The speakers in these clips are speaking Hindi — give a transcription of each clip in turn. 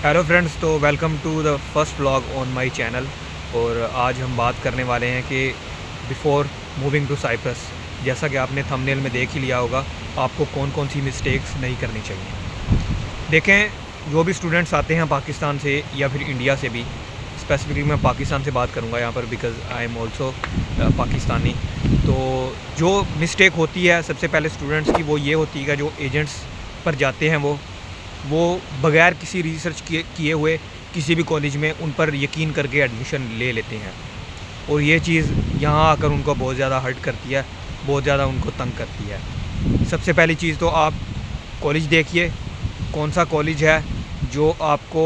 हेलो फ्रेंड्स, तो welcome to the first vlog on my channel. और आज हम बात करने वाले हैं कि बिफ़ोर मूविंग टू साइप्रस, जैसा कि आपने थंबनेल में देख ही लिया होगा, आपको कौन कौन सी मिस्टेक्स नहीं करनी चाहिए। देखें, जो भी स्टूडेंट्स आते हैं पाकिस्तान से या फिर इंडिया से भी, स्पेसिफिकली मैं पाकिस्तान से बात करूंगा यहाँ पर because I am also Pakistani. तो जो मिस्टेक होती है सबसे पहले स्टूडेंट्स की, वो ये होती है कि जो एजेंट्स पर जाते हैं वो बगैर किसी रिसर्च किए हुए किसी भी कॉलेज में उन पर यकीन करके एडमिशन ले लेते हैं। और ये चीज़ यहाँ आकर उनको बहुत ज़्यादा हर्ट करती है, बहुत ज़्यादा उनको तंग करती है। सबसे पहली चीज़ तो आप कॉलेज देखिए, कौन सा कॉलेज है जो आपको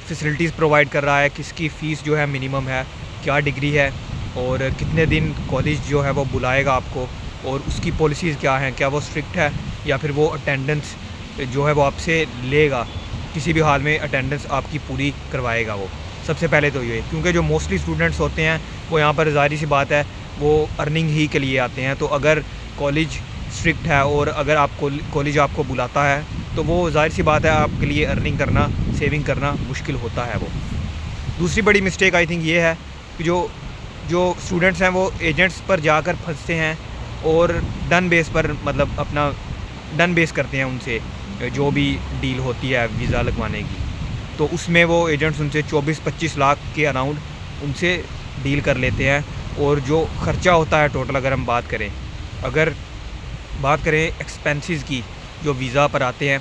फैसिलिटीज़ प्रोवाइड कर रहा है, किसकी फ़ीस जो है मिनिमम है, क्या डिग्री है और कितने दिन कॉलेज जो है वो बुलाएगा आपको, और उसकी पॉलिसीज़ क्या हैं, क्या वो स्ट्रिक्ट है या फिर वो अटेंडेंस जो है वो आपसे लेगा, किसी भी हाल में अटेंडेंस आपकी पूरी करवाएगा वो। सबसे पहले तो ये, क्योंकि जो मोस्टली स्टूडेंट्स होते हैं वो यहाँ पर ज़ाहिर सी बात है वो अर्निंग ही के लिए आते हैं। तो अगर कॉलेज स्ट्रिक्ट है और अगर आप कॉलेज आपको बुलाता है तो वो ज़ाहिर सी बात है आपके लिए अर्निंग करना, सेविंग करना मुश्किल होता है वो। दूसरी बड़ी मिस्टेक आई थिंक ये है कि जो स्टूडेंट्स हैं वो एजेंट्स पर जाकर फंसते हैं और डन बेस पर, मतलब अपना डन बेस करते हैं उनसे जो भी डील होती है वीज़ा लगवाने की। तो उसमें वो एजेंट्स उनसे 24-25 लाख के अराउंड उनसे डील कर लेते हैं। और जो ख़र्चा होता है टोटल, अगर बात करें एक्सपेंसेस की जो वीज़ा पर आते हैं,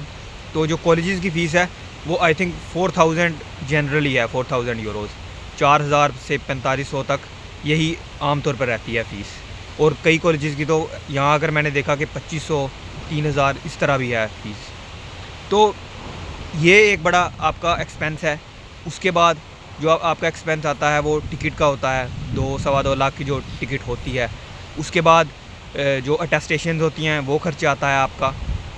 तो जो कॉलेजेस की फ़ीस है वो आई थिंक 4000 जनरली है, 4000 यूरोज़, 4000 से 4500 तक यही आम तौर पर रहती है फ़ीस। और कई कॉलेजेस की तो यहाँ अगर मैंने देखा कि 2500, 3000 इस तरह भी है फ़ीस। तो ये एक बड़ा आपका एक्सपेंस है। उसके बाद जो आपका एक्सपेंस आता है वो टिकट का होता है, 2-2.25 लाख की जो टिकट होती है। उसके बाद जो अटेस्टेशन होती हैं वो खर्चा आता है आपका,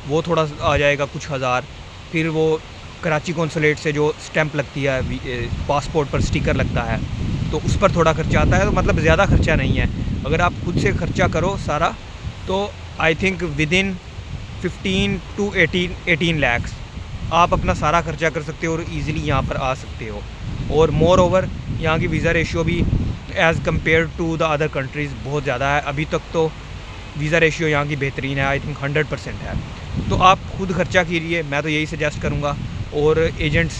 वो थोड़ा आ जाएगा कुछ हज़ार। फिर वो कराची कौंसलेट से जो स्टैंप लगती है, पासपोर्ट पर स्टिकर लगता है, तो उस पर थोड़ा खर्चा आता है। तो मतलब ज़्यादा खर्चा नहीं है। अगर आप खुद से खर्चा करो सारा, तो I think within 15 to 18 lakhs आप अपना सारा खर्चा कर सकते हो और इजीली यहाँ पर आ सकते हो। और मोर ओवर यहाँ की वीज़ा रेशियो भी as compare to the other countries बहुत ज़्यादा है। अभी तक तो वीज़ा रेशियो यहाँ की बेहतरीन है, आई थिंक 100% है। तो आप खुद खर्चा कीजिए, मैं तो यही सजेस्ट करूँगा। और एजेंट्स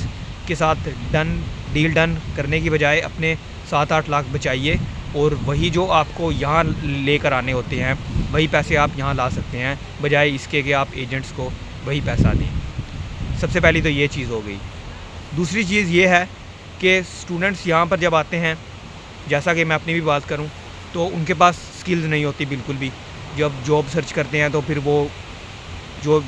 के साथ डील डन करने की बजाय अपने 7-8 लाख बचाइए, और वही जो आपको यहाँ लेकर आने होते हैं वही पैसे आप यहाँ ला सकते हैं, बजाय इसके कि आप एजेंट्स को वही पैसा दें। सबसे पहली तो ये चीज़ हो गई। दूसरी चीज़ ये है कि स्टूडेंट्स यहाँ पर जब आते हैं, जैसा कि मैं अपनी भी बात करूँ, तो उनके पास स्किल्स नहीं होती बिल्कुल भी। जब जॉब सर्च करते हैं तो फिर वो जो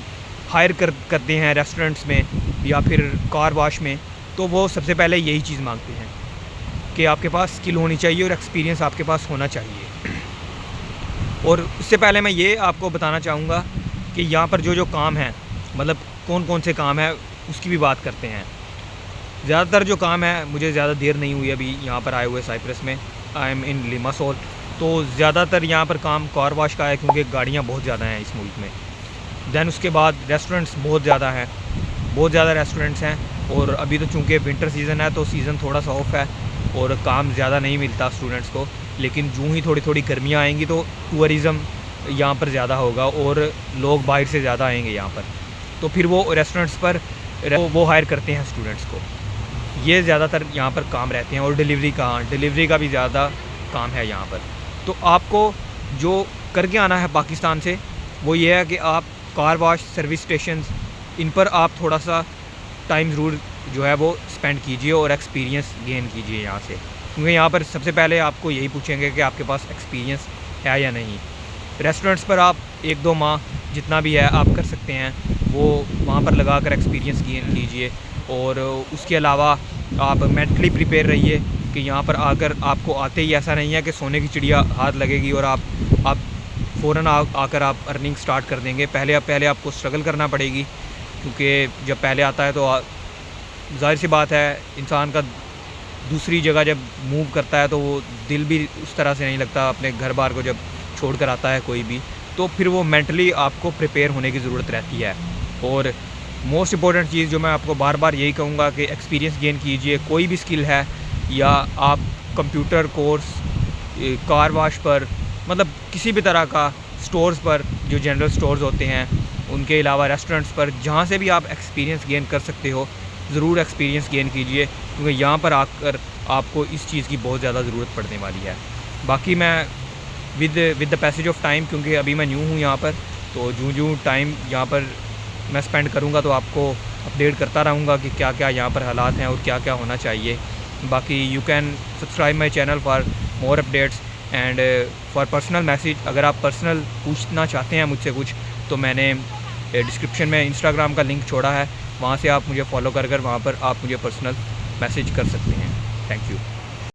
हायर करते हैं रेस्टोरेंट्स में या फिर कार वॉश में, तो वो सबसे पहले यही चीज़ मांगते हैं कि आपके पास स्किल होनी चाहिए और एक्सपीरियंस आपके पास होना चाहिए। और उससे पहले मैं ये आपको बताना चाहूँगा कि यहाँ पर जो काम है, मतलब कौन कौन से काम है उसकी भी बात करते हैं। ज़्यादातर जो काम है, मुझे ज़्यादा देर नहीं हुई अभी यहाँ पर आए हुए साइप्रस में, आई एम इन लिमासोल। तो ज़्यादातर यहाँ पर काम कार वॉश का है, क्योंकि गाड़ियाँ बहुत ज़्यादा हैं इस मुल्क में। दैन उसके बाद रेस्टोरेंट्स बहुत ज़्यादा हैं, बहुत ज़्यादा रेस्टोरेंट्स हैं। और अभी तो चूँकि विंटर सीज़न है तो सीज़न थोड़ा सा ऑफ है और काम ज़्यादा नहीं मिलता स्टूडेंट्स को। लेकिन जूँ ही थोड़ी थोड़ी गर्मियाँ आएंगी तो टूरिज़म यहाँ पर ज़्यादा होगा और लोग बाहर से ज़्यादा आएंगे यहाँ पर, तो फिर वो रेस्टोरेंट्स पर वो हायर करते हैं स्टूडेंट्स को। ये ज़्यादातर यहाँ पर काम रहते हैं। और डिलीवरी का भी ज़्यादा काम है यहाँ पर। तो आपको जो करके आना है पाकिस्तान से, वो ये है कि आप कार वॉश, सर्विस स्टेशंस, इन पर आप थोड़ा सा टाइम ज़रूर जो है वो स्पेंड कीजिए और एक्सपीरियंस गेन कीजिए यहाँ से। क्योंकि यहाँ पर सबसे पहले आपको यही पूछेंगे कि आपके पास एक्सपीरियंस है या नहीं। रेस्टोरेंट्स पर आप 1-2 माह जितना भी है आप कर सकते हैं, वो वहाँ पर लगा कर एक्सपीरियंस गेन कीजिए। और उसके अलावा आप मेंटली प्रिपेयर रहिए कि यहाँ पर आकर आपको आते ही ऐसा नहीं है कि सोने की चिड़िया हाथ लगेगी और आप फ़ौरन आकर आप अर्निंग स्टार्ट कर देंगे। पहले आपको स्ट्रगल करना पड़ेगी, क्योंकि जब पहले आता है तो ज़ाहिर सी बात है इंसान का दूसरी जगह जब मूव करता है तो वो दिल भी उस तरह से नहीं लगता। अपने घर बार को जब छोड़ कर आता है कोई भी, तो फिर वो मेंटली आपको प्रिपेयर होने की ज़रूरत रहती है। और मोस्ट इम्पॉर्टेंट चीज़ जो मैं आपको बार बार यही कहूँगा कि एक्सपीरियंस गेन कीजिए। कोई भी स्किल है, या आप कंप्यूटर कोर्स, कार वाश पर, मतलब किसी भी तरह का स्टोर्स पर, जो जनरल स्टोर्स होते हैं, उनके अलावा रेस्टोरेंट्स पर, जहाँ से भी आप एक्सपीरियंस गेन कर सकते हो, ज़रूर एक्सपीरियंस गेन कीजिए, क्योंकि यहाँ पर आकर आपको इस चीज़ की बहुत ज़्यादा ज़रूरत पड़ने वाली है। बाकी मैं with the passage of time, क्योंकि अभी मैं न्यू हूँ यहाँ पर, तो जूँ टाइम यहाँ पर मैं स्पेंड करूँगा तो आपको अपडेट करता रहूँगा कि क्या क्या यहाँ पर हालात हैं और क्या क्या होना चाहिए। बाकी you can subscribe my channel for more updates and for personal message. अगर आप पर्सनल पूछना चाहते हैं मुझसे कुछ, तो मैंने डिस्क्रिप्शन में इंस्टाग्राम का लिंक छोड़ा है, वहाँ से आप मुझे फॉलो कर वहाँ पर आप मुझे पर्सनल मैसेज कर सकते हैं। Thank you.